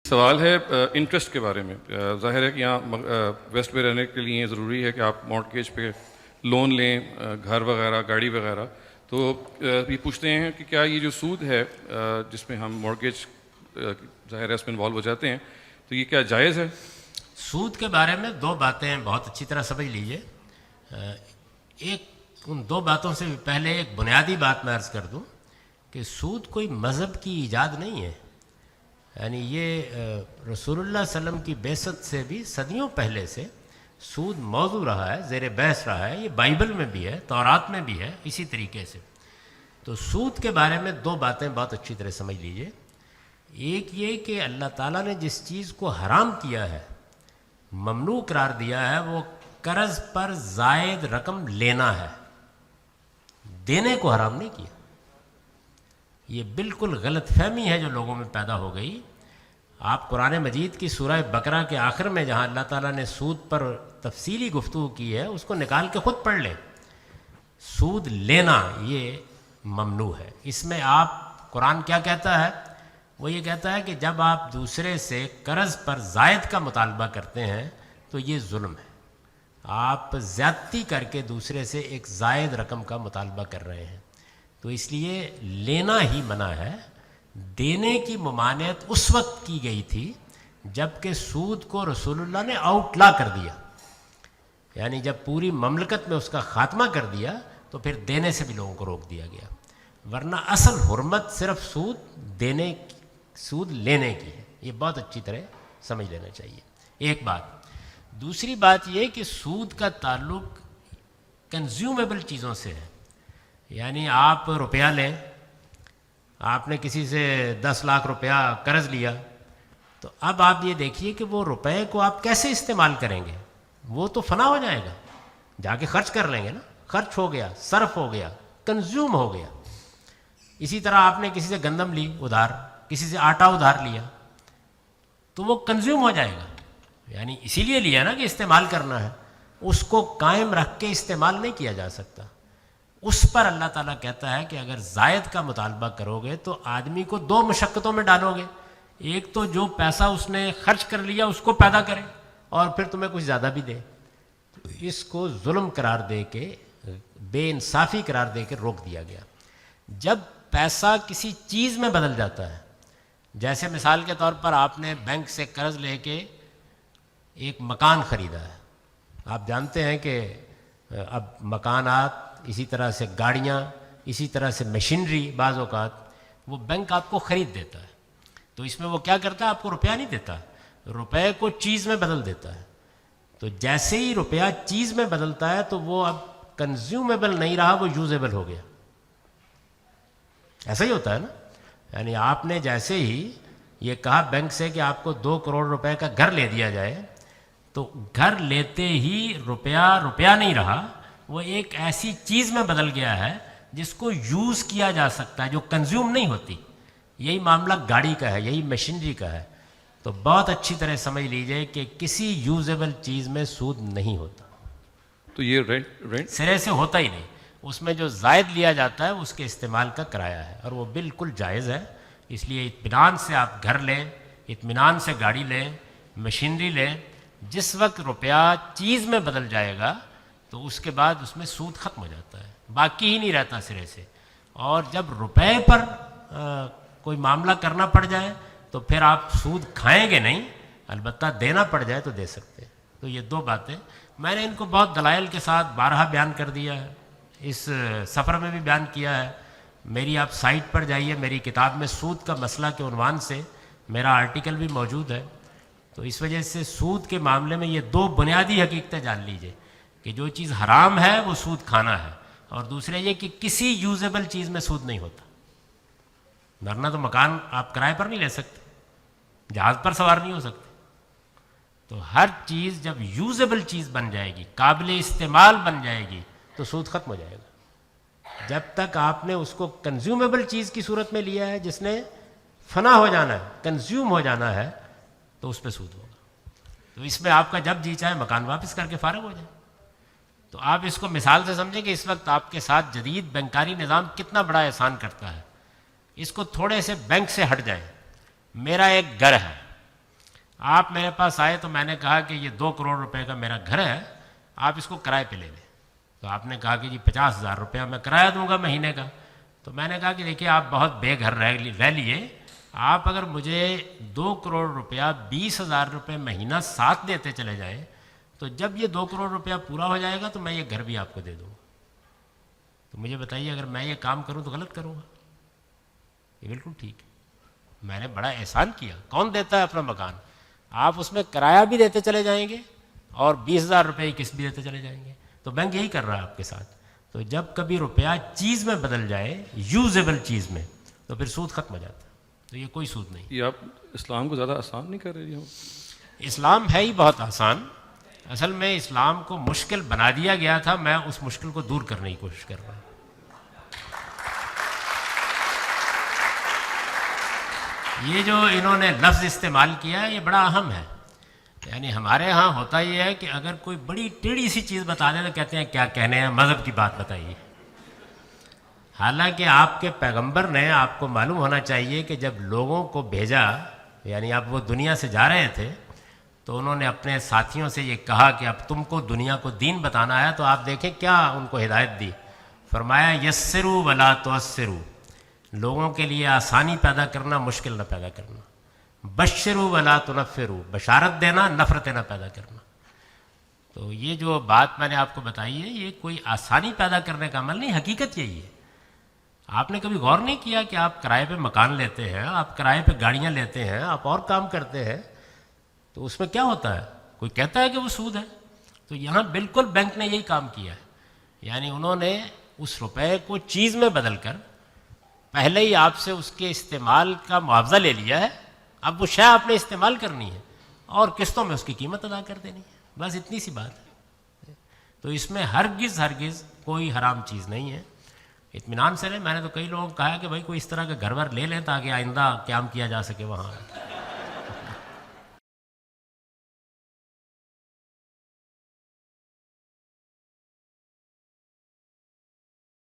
سوال ہے انٹرسٹ کے بارے میں. ظاہر ہے کہ یہاں ویسٹ میں رہنے کے لیے ضروری ہے کہ آپ مارٹگیج پہ لون لیں، گھر وغیرہ، گاڑی وغیرہ. تو یہ پوچھتے ہیں کہ کیا یہ جو سود ہے جس میں ہم مارٹگیج ظاہر ہے اس میں انوالو ہو جاتے ہیں، تو یہ کیا جائز ہے؟ سود کے بارے میں دو باتیں بہت اچھی طرح سمجھ لیجئے. ان دو باتوں سے پہلے ایک بنیادی بات میں عرض کر دوں کہ سود کوئی مذہب کی ایجاد نہیں ہے. یعنی یہ رسول اللہ صلی اللہ علیہ وسلم کی بعثت سے بھی صدیوں پہلے سے سود موضوع رہا ہے، زیر بحث رہا ہے. یہ بائبل میں بھی ہے، تورات میں بھی ہے اسی طریقے سے. تو سود کے بارے میں دو باتیں بہت اچھی طرح سمجھ لیجئے. ایک یہ کہ اللہ تعالیٰ نے جس چیز کو حرام کیا ہے، ممنوع قرار دیا ہے، وہ قرض پر زائد رقم لینا ہے، دینے کو حرام نہیں کیا. یہ بالکل غلط فہمی ہے جو لوگوں میں پیدا ہو گئی. آپ قرآن مجید کی سورہ بقرہ کے آخر میں جہاں اللہ تعالیٰ نے سود پر تفصیلی گفتگو کی ہے اس کو نکال کے خود پڑھ لیں. سود لینا یہ ممنوع ہے. اس میں آپ قرآن کیا کہتا ہے؟ وہ یہ کہتا ہے کہ جب آپ دوسرے سے قرض پر زائد کا مطالبہ کرتے ہیں تو یہ ظلم ہے. آپ زیادتی کر کے دوسرے سے ایک زائد رقم کا مطالبہ کر رہے ہیں. تو اس لیے لینا ہی منع ہے. دینے کی ممانعت اس وقت کی گئی تھی جب کہ سود کو رسول اللہ نے آؤٹ لا کر دیا. یعنی جب پوری مملکت میں اس کا خاتمہ کر دیا تو پھر دینے سے بھی لوگوں کو روک دیا گیا. ورنہ اصل حرمت صرف سود لینے کی ہے. یہ بہت اچھی طرح سمجھ لینا چاہیے. ایک بات. دوسری بات یہ کہ سود کا تعلق کنزیومیبل چیزوں سے ہے. یعنی آپ روپیہ لیں، آپ نے کسی سے 10 لاکھ روپیہ قرض لیا، تو اب آپ یہ دیکھیے کہ وہ روپے کو آپ کیسے استعمال کریں گے. وہ تو فنا ہو جائے گا، جا کے خرچ کر لیں گے نا. خرچ ہو گیا، صرف ہو گیا، کنزیوم ہو گیا. اسی طرح آپ نے کسی سے گندم لی ادھار، کسی سے آٹا ادھار لیا، تو وہ کنزیوم ہو جائے گا. یعنی اسی لیے لیا نا کہ استعمال کرنا ہے. اس کو قائم رکھ کے استعمال نہیں کیا جا سکتا. اس پر اللہ تعالیٰ کہتا ہے کہ اگر زائد کا مطالبہ کرو گے تو آدمی کو دو مشقتوں میں ڈالو گے. ایک تو جو پیسہ اس نے خرچ کر لیا اس کو پیدا کرے، اور پھر تمہیں کچھ زیادہ بھی دے. تو اس کو ظلم قرار دے کے، بے انصافی قرار دے کے روک دیا گیا. جب پیسہ کسی چیز میں بدل جاتا ہے، جیسے مثال کے طور پر آپ نے بینک سے قرض لے کے ایک مکان خریدا ہے. آپ جانتے ہیں کہ اب مکانات، اسی طرح سے گاڑیاں، اسی طرح سے مشینری بعض اوقات وہ بینک آپ کو خرید دیتا ہے. تو اس میں وہ کیا کرتا ہے؟ آپ کو روپیہ نہیں دیتا، روپے کو چیز میں بدل دیتا ہے. تو جیسے ہی روپیہ چیز میں بدلتا ہے تو وہ اب کنزیومیبل نہیں رہا، وہ یوزیبل ہو گیا. ایسا ہی ہوتا ہے نا. یعنی آپ نے جیسے ہی یہ کہا بینک سے کہ آپ کو 2 کروڑ روپے کا گھر لے دیا جائے، تو گھر لیتے ہی روپیہ نہیں رہا، وہ ایک ایسی چیز میں بدل گیا ہے جس کو یوز کیا جا سکتا ہے، جو کنزیوم نہیں ہوتی. یہی معاملہ گاڑی کا ہے، یہی مشینری کا ہے. تو بہت اچھی طرح سمجھ لیجئے کہ کسی یوزیبل چیز میں سود نہیں ہوتا. تو یہ رینٹ سرے سے ہوتا ہی نہیں. اس میں جو زائد لیا جاتا ہے اس کے استعمال کا کرایہ ہے، اور وہ بالکل جائز ہے. اس لیے اطمینان سے آپ گھر لیں، اطمینان سے گاڑی لیں، مشینری لیں. جس وقت روپیہ چیز میں بدل جائے گا تو اس کے بعد اس میں سود ختم ہو جاتا ہے، باقی ہی نہیں رہتا سرے سے. اور جب روپے پر کوئی معاملہ کرنا پڑ جائے تو پھر آپ سود کھائیں گے نہیں، البتہ دینا پڑ جائے تو دے سکتے ہیں. تو یہ دو باتیں میں نے ان کو بہت دلائل کے ساتھ بارہا بیان کر دیا ہے، اس سفر میں بھی بیان کیا ہے. میری آپ سائٹ پر جائیے، میری کتاب میں سود کا مسئلہ کے عنوان سے میرا آرٹیکل بھی موجود ہے. تو اس وجہ سے سود کے معاملے میں یہ دو بنیادی حقیقتیں جان لیجئے کہ جو چیز حرام ہے وہ سود کھانا ہے، اور دوسرے یہ کہ کسی یوزیبل چیز میں سود نہیں ہوتا. ورنہ تو مکان آپ کرائے پر نہیں لے سکتے، جہاز پر سوار نہیں ہو سکتے. تو ہر چیز جب یوزیبل چیز بن جائے گی، قابل استعمال بن جائے گی، تو سود ختم ہو جائے گا. جب تک آپ نے اس کو کنزیومیبل چیز کی صورت میں لیا ہے جس نے فنا ہو جانا ہے، کنزیوم ہو جانا ہے، تو اس پہ سود ہوگا. تو اس میں آپ کا جب جی چاہے مکان واپس کر کے فارغ ہو جائے. تو آپ اس کو مثال سے سمجھیں کہ اس وقت آپ کے ساتھ جدید بینکاری نظام کتنا بڑا احسان کرتا ہے. اس کو تھوڑے سے بینک سے ہٹ جائیں. میرا ایک گھر ہے، آپ میرے پاس آئے تو میں نے کہا کہ یہ 2 کروڑ روپے کا میرا گھر ہے، آپ اس کو کرائے پہ لے لیں. تو آپ نے کہا کہ جی 50,000 روپیہ میں کرایہ دوں گا مہینے کا. تو میں نے کہا کہ دیکھیے آپ بہت بے گھر رہ لیے، آپ اگر مجھے 2 کروڑ روپیہ 20,000 روپے مہینہ ساتھ دیتے چلے جائیں تو جب یہ 2 کروڑ روپیہ پورا ہو جائے گا تو میں یہ گھر بھی آپ کو دے دوں گا. تو مجھے بتائیے اگر میں یہ کام کروں تو غلط کروں گا؟ یہ بالکل ٹھیک ہے. میں نے بڑا احسان کیا. کون دیتا ہے اپنا مکان؟ آپ اس میں کرایہ بھی دیتے چلے جائیں گے اور 20,000 روپے کی قسط بھی دیتے چلے جائیں گے. تو بینک یہی کر رہا ہے آپ کے ساتھ. تو جب کبھی روپیہ چیز میں بدل جائے، یوزیبل چیز میں، تو پھر سود ختم ہو جاتا ہے. تو یہ کوئی سود نہیں. یہ آپ اسلام کو زیادہ آسان نہیں کر رہے ہو؟ اسلام ہے ہی بہت آسان. اصل میں اسلام کو مشکل بنا دیا گیا تھا، میں اس مشکل کو دور کرنے کی کوشش کر رہا ہوں. یہ جو انہوں نے لفظ استعمال کیا ہے یہ بڑا اہم ہے. یعنی ہمارے ہاں ہوتا یہ ہے کہ اگر کوئی بڑی ٹیڑھی سی چیز بتا دیں تو کہتے ہیں کیا کہنے ہیں، مذہب کی بات بتائیے. حالانکہ آپ کے پیغمبر نے، آپ کو معلوم ہونا چاہیے کہ جب لوگوں کو بھیجا، یعنی اب وہ دنیا سے جا رہے تھے، تو انہوں نے اپنے ساتھیوں سے یہ کہا کہ اب تم کو دنیا کو دین بتانا ہے. تو آپ دیکھیں کیا ان کو ہدایت دی. فرمایا یسروا ولا تعسروا، لوگوں کے لیے آسانی پیدا کرنا، مشکل نہ پیدا کرنا. بشروا ولا تنفروا، بشارت دینا، نفرتیں نہ پیدا کرنا. تو یہ جو بات میں نے آپ کو بتائی ہے یہ کوئی آسانی پیدا کرنے کا عمل نہیں، حقیقت یہی ہے. آپ نے کبھی غور نہیں کیا کہ آپ کرائے پہ مکان لیتے ہیں، آپ کرائے پہ گاڑیاں لیتے ہیں، آپ اور کام کرتے ہیں، تو اس میں کیا ہوتا ہے؟ کوئی کہتا ہے کہ وہ سود ہے؟ تو یہاں بالکل بینک نے یہی کام کیا ہے. یعنی انہوں نے اس روپے کو چیز میں بدل کر پہلے ہی آپ سے اس کے استعمال کا معاوضہ لے لیا ہے. اب وہ شے آپ نے استعمال کرنی ہے اور قسطوں میں اس کی قیمت ادا کر دینی ہے. بس اتنی سی بات ہے. تو اس میں ہرگز کوئی حرام چیز نہیں ہے. اطمینان سے رہیں. میں نے تو کئی لوگوں کو کہا کہ بھائی کوئی اس طرح کا گھر ور لے لیں تاکہ آئندہ قیام کیا جا سکے وہاں.